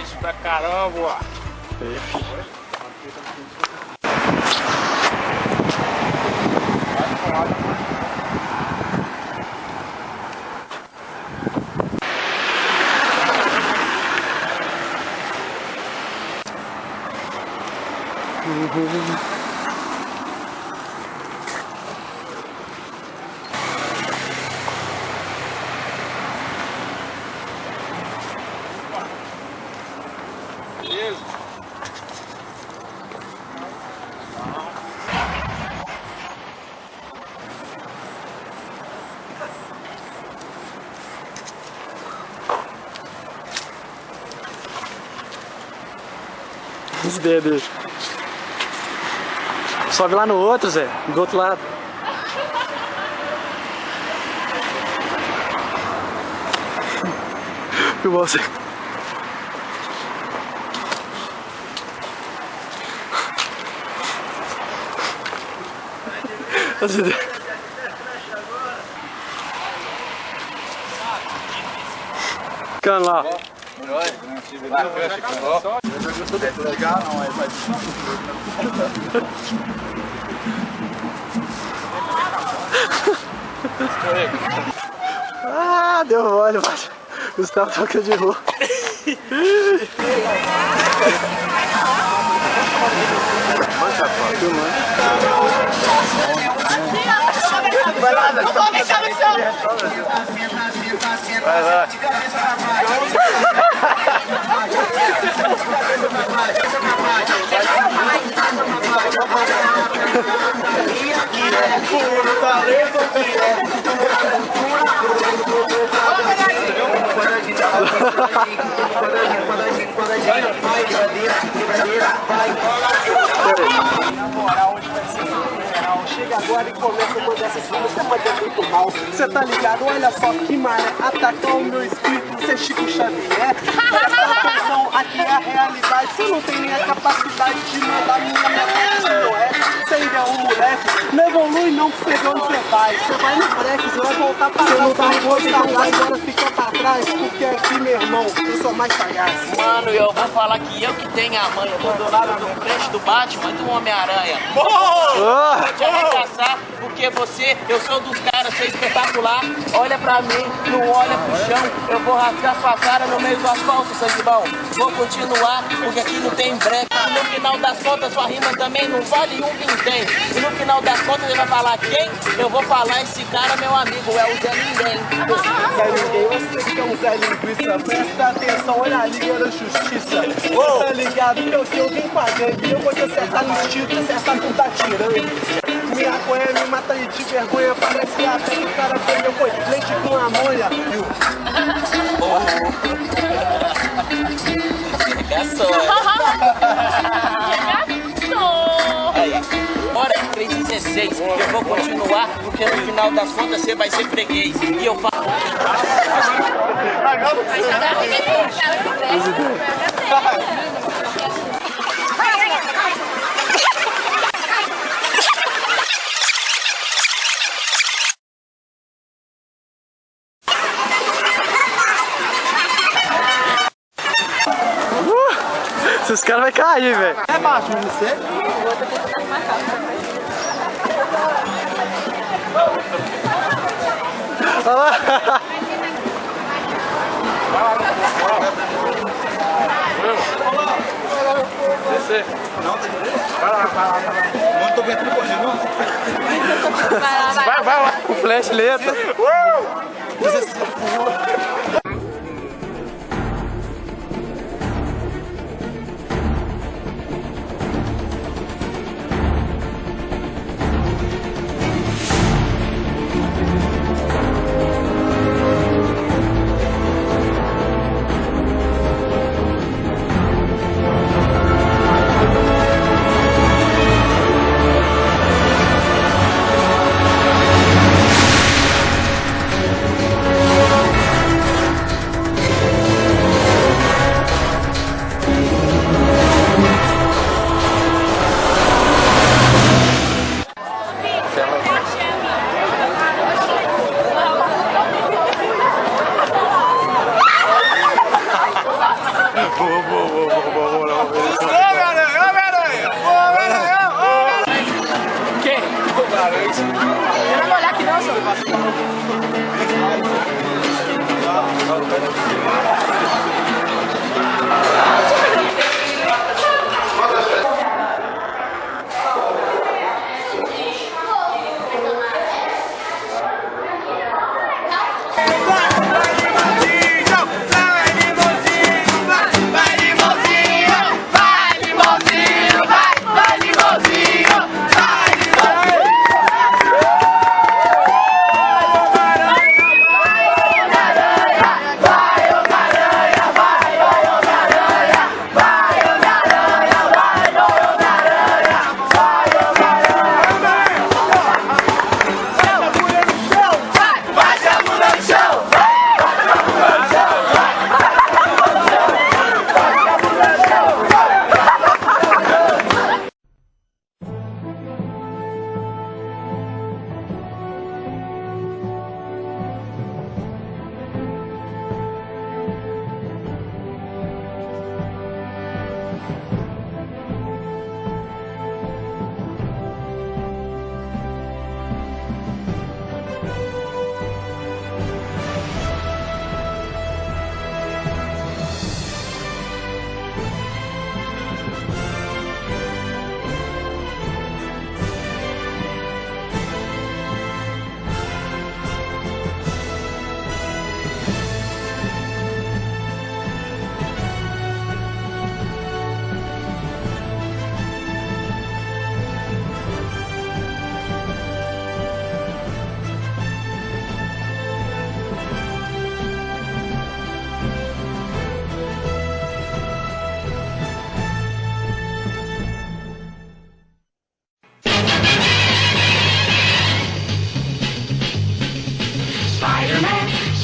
Isso pra caramba, ó. Beleza. Os dedos. Sobe lá no outro, Zé. Do outro lado. E você? Ficando lá. Ah, deu mole, mas Gustavo toca de rua. Vai lá, vai lá. Chega agora e começa a mandar essas coisas, você pode ter muito mal. Você tá ligado? Olha só que maré, atacar o meu espírito, você é Chico Xavier. Presta atenção, aqui é a realidade. Você não tem nem a capacidade de mandar minha mensagem, não é? Você ainda é um moleque, não evolui não, que você vê onde você vai. Você vai no break, você vai voltar pra trás, você não vai agora ficar pra trás, porque aqui, meu irmão, eu sou mais sagaz. Mano, eu vou falar que eu que tenho a manha, tô do lado do frente do Batman e do Homem-Aranha. Vou te arregaçar, porque eu sou dos caras, você é espetacular. Olha pra mim, não olha pro chão. Eu vou rasgar sua cara no meio do asfalto, Sangibão. Vou continuar, porque aqui não tem break. No final das contas, sua rima também não vale um vintém. E no final das contas, ele vai falar quem? Eu vou falar esse cara, meu amigo, é o Zé Ninguém. Zé Ninguém, você que é um Zé Linguiça, presta atenção, olha a Liga da Justiça. Tá ligado que eu vim com a gangue, eu vou te acertar no estilo, te acertar com tá tirando. Minha coia me mata de vergonha, parece que até que o cara perdeu foi leite com amônia. Aí, hora 3:16, eu vou continuar, porque no final das contas você vai ser freguês. E eu falo. Esses caras vão cair, velho. É baixo, você? Olha lá. Descer. Vai lá. Não tô vendo o correndo, não. Vai lá. O flash lento. Quem? Eu não vou olhar aqui não, senhor.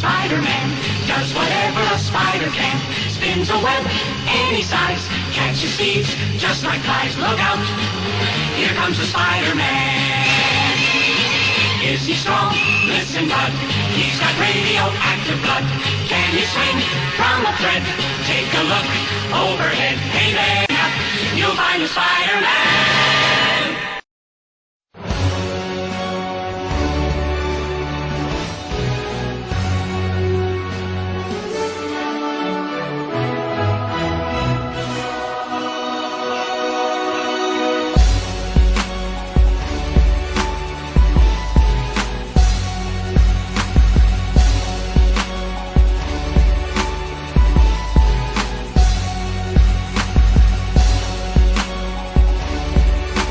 Spider-Man does whatever a spider can. Spins a web any size, catches thieves just like flies. Look out, here comes the Spider-Man. Is he strong? Listen, bud, he's got radioactive blood. Can he swing from a thread? Take a look overhead. Hey there, you'll find a Spider-Man.